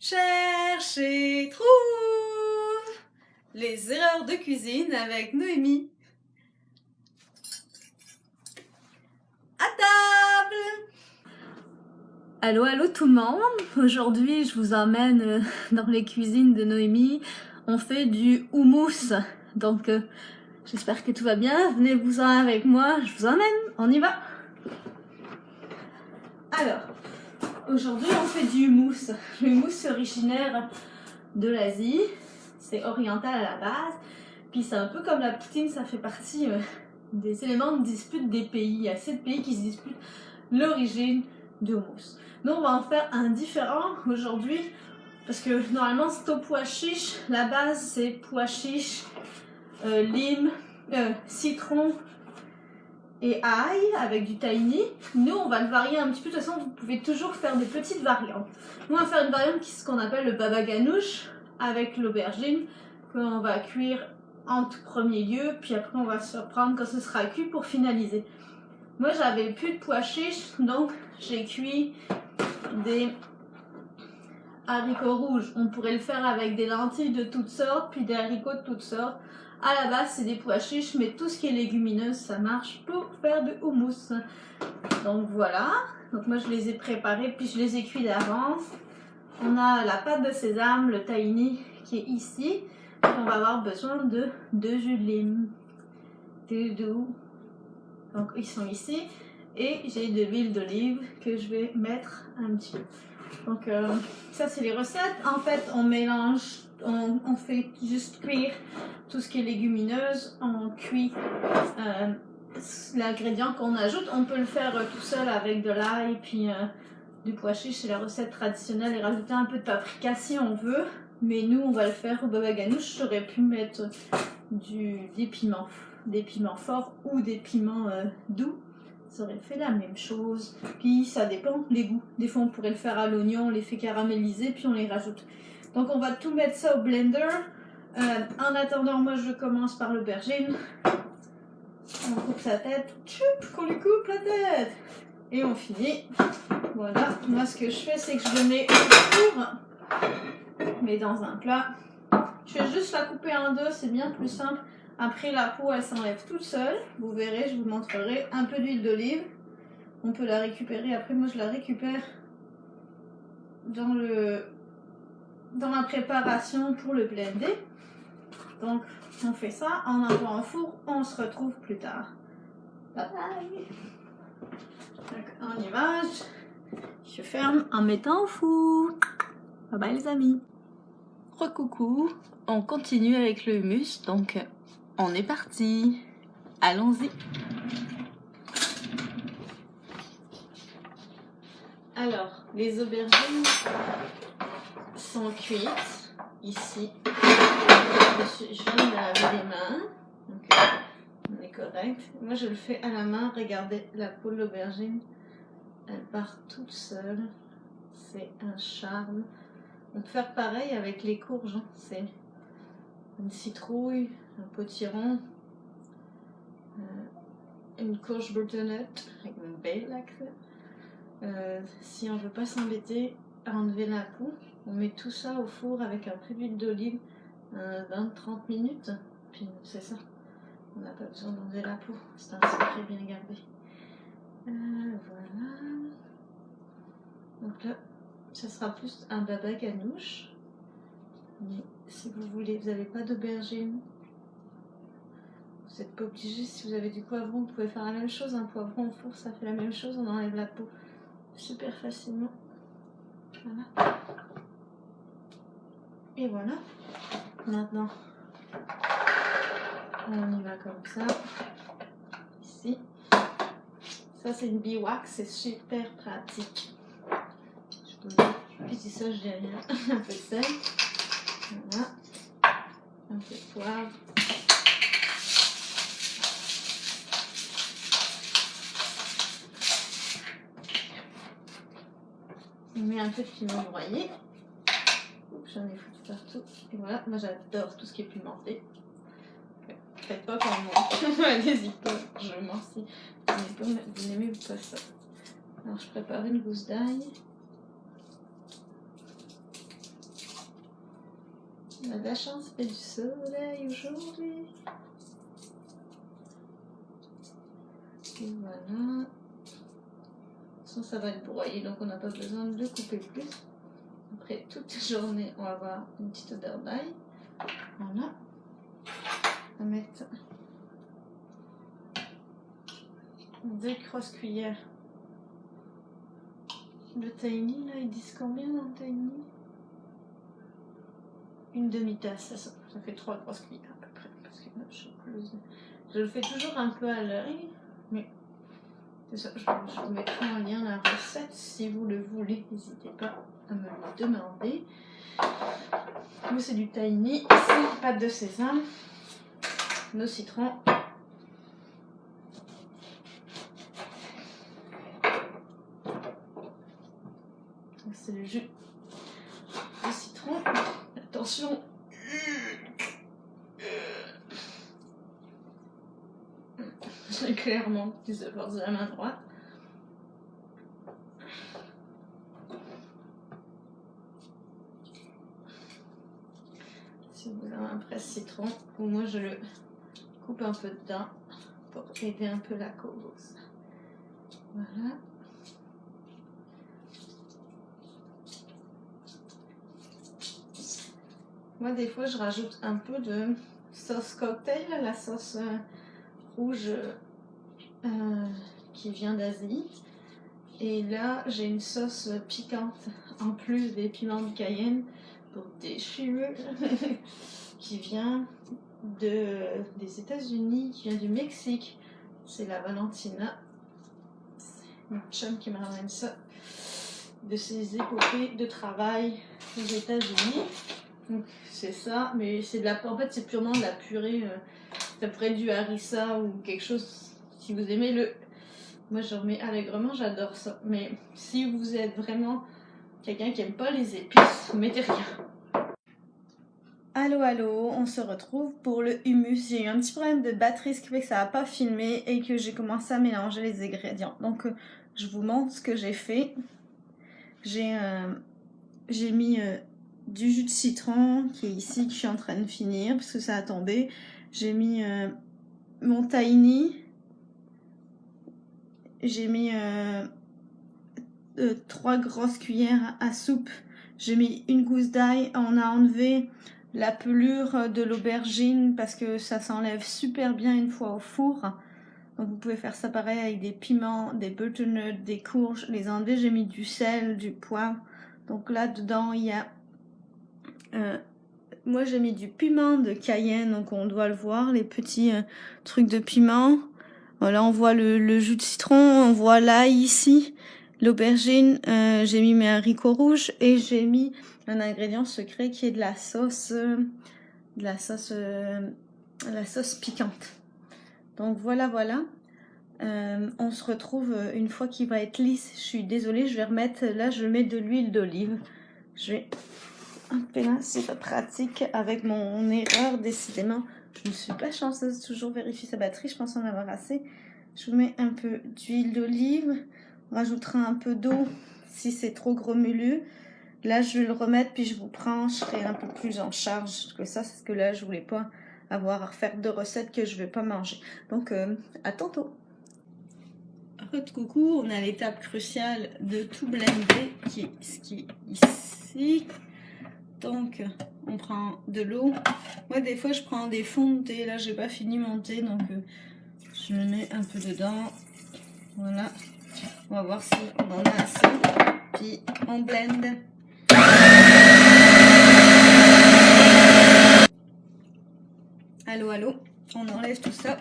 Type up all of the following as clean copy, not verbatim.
Cherche et trouve les erreurs de cuisine avec Noémie. À table! Allô, allô tout le monde! Aujourd'hui, je vous emmène dans les cuisines de Noémie. On fait du houmous. Donc, j'espère que tout va bien. Venez-vous-en avec moi. Je vous emmène. On y va! Alors, aujourd'hui, on fait du houmous. Le houmous, c'est originaire de l'Asie. C'est oriental à la base. Puis c'est un peu comme la poutine, ça fait partie des éléments de dispute des pays. Il y a 7 pays qui se disputent l'origine du houmous. Nous, on va en faire un différent aujourd'hui. Parce que normalement, c'est au pois chiche. La base, c'est pois chiche, lime, citron et ail avec du tahini. Nous, on va le varier un petit peu. De toute façon, vous pouvez toujours faire des petites variantes. Nous, on va faire une variante qui est ce qu'on appelle le baba ganoush avec l'aubergine qu'on va cuire en tout premier lieu. Puis après, on va se reprendre quand ce sera cuit pour finaliser. Moi, j'avais plus de pois chiches, donc j'ai cuit des haricots rouges. On pourrait le faire avec des lentilles de toutes sortes, puis des haricots de toutes sortes. À la base, c'est des pois chiches, mais tout ce qui est légumineuse, ça marche pour faire du houmous. Donc voilà. Donc moi, je les ai préparés, puis je les ai cuits d'avance. On a la pâte de sésame, le tahini qui est ici. Puis on va avoir besoin de 2 jus de lime. Donc ils sont ici. Et j'ai de l'huile d'olive que je vais mettre un petit peu. Donc ça c'est les recettes. En fait on mélange, on fait juste cuire tout ce qui est légumineuse. On cuit l'ingrédient qu'on ajoute. On peut le faire tout seul avec de l'ail puis du pois chiche, c'est la recette traditionnelle, et rajouter un peu de paprika si on veut. Mais nous on va le faire au baba ganoush. J'aurais pu mettre des piments forts ou des piments doux. Ça aurait fait la même chose. Puis ça dépend des goûts. Des fois on pourrait le faire à l'oignon, on les fait caraméliser puis on les rajoute. Donc on va tout mettre ça au blender. En attendant, moi je commence par l'aubergine. On coupe sa tête. Tchoup, qu'on lui coupe la tête. Et on finit. Voilà. Moi ce que je fais, c'est que je le mets au four. Mais dans un plat. Je vais juste la couper en deux, c'est bien plus simple. Après, la peau, elle s'enlève toute seule. Vous verrez, je vous montrerai. Un peu d'huile d'olive. On peut la récupérer. Après, moi, je la récupère dans la préparation pour le blender. Donc, on fait ça. On envoie en four. On se retrouve plus tard. Bye bye. Donc, on y va. Je ferme en mettant au four. Bye bye, les amis. Recoucou. On continue avec le hummus. Donc, on est parti. Allons-y. Alors, les aubergines sont cuites ici. Je viens de laver les mains. Donc, on est correct. Moi, je le fais à la main. Regardez, la peau de l'aubergine, elle part toute seule. C'est un charme. On peut faire pareil avec les courges. C'est une citrouille, un potiron, une courge butternut avec une belle accent. Si on veut pas s'embêter à enlever la peau, on met tout ça au four avec un peu d'huile d'olive 20-30 minutes, puis c'est ça. On n'a pas besoin d'enlever la peau, c'est un secret bien gardé. Voilà. Donc là, ça sera plus un baba ganoush. Mais si vous voulez, vous n'avez pas d'aubergine, vous n'êtes pas obligé. Si vous avez du poivron, vous pouvez faire la même chose. Un poivron au four, ça fait la même chose. On enlève la peau super facilement. Voilà. Et voilà. Maintenant, on y va comme ça. Ici. Ça, c'est une biwax. C'est super pratique. Je peux dire. Puis ça, je dis rien. Un peu de sel. Voilà. Un peu de poivre. On met un peu de piment broyé. J'en ai foutu partout. Et voilà, moi j'adore tout ce qui est pimenté. Faites pas comme moi. Allez-y pas, je m'en suis. Vous n'aimez pas ça. Alors je prépare une gousse d'ail. On a de la chance, il fait du soleil aujourd'hui. Et voilà. Ça va être broyé, donc on n'a pas besoin de couper plus. Après toute la journée, on va avoir une petite odeur d'ail. Voilà. On va mettre 2 grosses cuillères de tahini. Là, ils disent combien dans le tahini? Une demi-tasse, ça fait 3 grosses cuillères à peu près. Parce que je le fais toujours un peu à l'œil, mais c'est ça, je vous mettrai en lien la recette si vous le voulez. N'hésitez pas à me le demander. Nous, c'est du tahini, ici, pâte de sésame, nos citrons. C'est le jus de citron. Attention. J'ai clairement plus de force de la main droite. Si vous avez un presse-citron, ou moi je le coupe un peu dedans pour aider un peu la cause. Voilà. Moi, des fois, je rajoute un peu de sauce cocktail, la sauce rouge qui vient d'Asie. Et là, j'ai une sauce piquante en plus des piments de Cayenne pour des cheveux qui vient des États-Unis, qui vient du Mexique. C'est la Valentina. C'est mon chum qui me ramène ça de ses épopées de travail aux États-Unis. Donc c'est ça, mais c'est de la, en fait c'est purement de la purée, ça pourrait être du harissa ou quelque chose. Si vous aimez le, moi j'en mets allègrement, j'adore ça. Mais si vous êtes vraiment quelqu'un qui aime pas les épices, mettez rien. Allô, allô, on se retrouve pour le hummus. J'ai eu un petit problème de batterie, ce qui fait que ça n'a pas filmé et que j'ai commencé à mélanger les ingrédients. Donc je vous montre ce que j'ai fait. J'ai mis du jus de citron qui est ici, que je suis en train de finir parce que ça a tombé. J'ai mis mon tahini. J'ai mis 3 grosses cuillères à soupe. J'ai mis une gousse d'ail. On a enlevé la pelure de l'aubergine parce que ça s'enlève super bien une fois au four. Donc vous pouvez faire ça pareil avec des piments, des butternuts, des courges. Les enlever, j'ai mis du sel, du poivre. Donc là dedans il y a moi j'ai mis du piment de Cayenne, donc on doit le voir, les petits trucs de piment. Voilà, on voit le jus de citron, on voit l'ail ici, l'aubergine, j'ai mis mes haricots rouges et j'ai mis un ingrédient secret qui est de la sauce piquante. Donc voilà, voilà. On se retrouve une fois qu'il va être lisse. Je suis désolée, je vais remettre, là je mets de l'huile d'olive. Je vais... Là, c'est pas pratique avec mon erreur, décidément. Je ne suis pas chanceuse, toujours vérifier sa batterie, je pense en avoir assez. Je vous mets un peu d'huile d'olive, on rajoutera un peu d'eau si c'est trop grommeleux. Là, je vais le remettre, puis je vous prends, je serai un peu plus en charge que ça, parce que là, je voulais pas avoir à refaire 2 recettes que je vais pas manger. Donc, à tantôt. Coucou, on a l'étape cruciale de tout blender, qui est ici. Donc on prend de l'eau. Moi des fois je prends des fonds de thé. Là j'ai pas fini mon thé, donc je me mets un peu dedans. Voilà. On va voir si on en a assez. Puis on blende. Allô, allô. On enlève tout ça.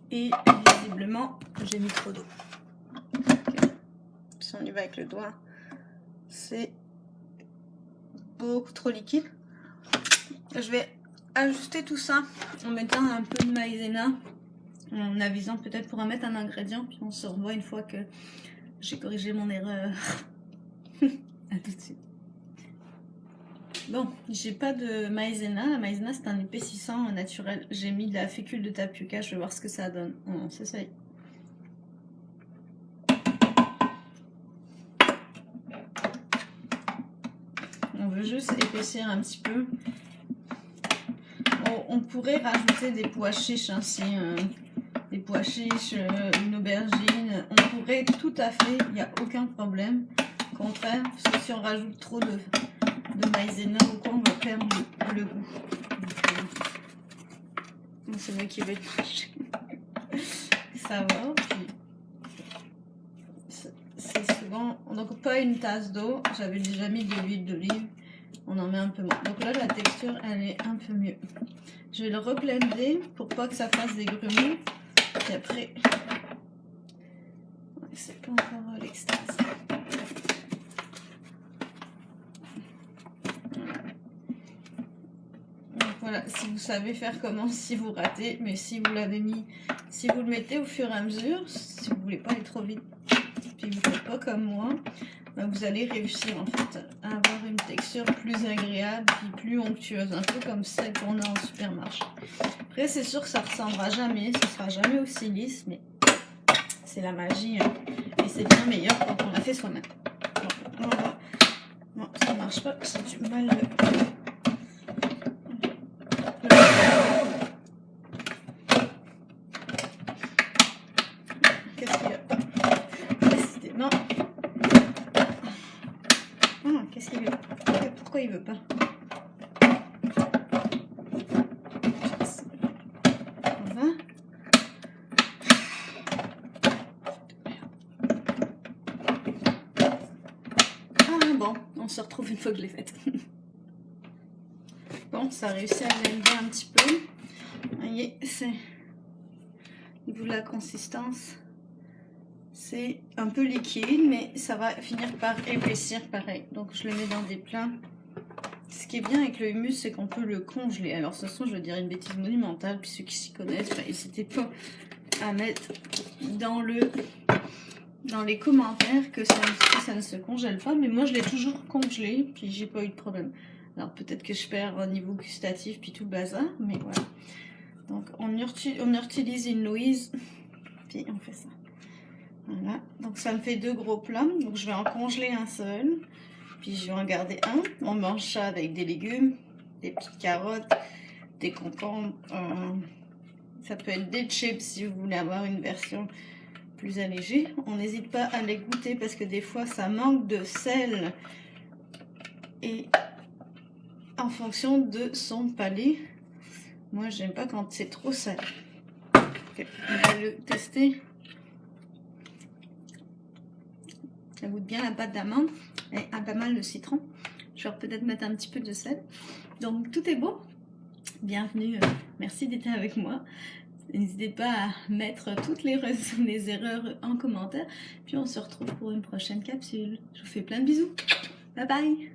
Et visiblement j'ai mis trop d'eau. Si on y va avec le doigt, c'est beaucoup trop liquide. Je vais ajuster tout ça en mettant un peu de maïzena, en avisant peut-être pour en mettre un ingrédient, puis on se revoit une fois que j'ai corrigé mon erreur. À tout de suite. Bon, j'ai pas de maïzena. La maïzena c'est un épaississant naturel. J'ai mis de la fécule de tapioca, je vais voir ce que ça donne. Oh, c'est ça. On veut veut juste épaissir un petit peu. On pourrait rajouter des pois chiches ainsi, des pois chiches, une aubergine. On pourrait tout à fait, il n'y a aucun problème. Au contraire, parce que si on rajoute trop de maïzena ou quoi, on va perdre le goût. C'est moi qui vais le toucher. Ça va. C'est souvent, donc pas une tasse d'eau. J'avais déjà mis de l'huile d'olive. On en met un peu moins. Donc là, la texture, elle est un peu mieux. Je vais le reblender pour pas que ça fasse des grumeaux. Et après, c'est pas encore l'extase. Donc voilà, si vous savez faire comment, si vous ratez, mais si vous l'avez mis, si vous le mettez au fur et à mesure, si vous voulez pas aller trop vite, puis vous faites pas comme moi, ben vous allez réussir en fait à avoir une texture plus agréable puis plus onctueuse, un peu comme celle qu'on a en supermarché. Après c'est sûr que ça ressemblera jamais, ce sera jamais aussi lisse, mais c'est la magie hein. Et c'est bien meilleur quand on l'a fait soi-même. Non, ça marche pas, j'ai du mal. Qu'est-ce qu'il y a? Décidément. Ah, qu'est-ce qu'il veut? Pourquoi il veut pas? On va. Ah bon, on se retrouve une fois que je l'ai faite. Bon, ça a réussi à l'élever un petit peu. Vous voyez, c'est au niveau de la consistance. C'est un peu liquide, mais ça va finir par épaissir pareil. Donc je le mets dans des plats. Ce qui est bien avec le hummus, c'est qu'on peut le congeler. Alors ce sont, je veux dire, une bêtise monumentale. Puis ceux qui s'y connaissent, n'hésitez pas à mettre dans les commentaires que ça ne se congèle pas. Mais moi, je l'ai toujours congelé, puis j'ai pas eu de problème. Alors peut-être que je perds au niveau gustatif, puis tout le bazar, mais voilà. Donc on utilise une Louise, puis on fait ça. Voilà, donc ça me fait 2 gros plats, donc je vais en congeler un seul, puis je vais en garder un. On mange ça avec des légumes, des petites carottes, des concombres, ça peut être des chips si vous voulez avoir une version plus allégée. On n'hésite pas à les goûter parce que des fois ça manque de sel et en fonction de son palais. Moi j'aime pas quand c'est trop salé. Okay, on va le tester. Ça goûte bien la pâte d'amande et pas mal de citron. Je vais peut-être mettre un petit peu de sel. Donc tout est beau. Bienvenue, merci d'être avec moi. N'hésitez pas à mettre toutes les erreurs en commentaire. Puis on se retrouve pour une prochaine capsule. Je vous fais plein de bisous. Bye bye.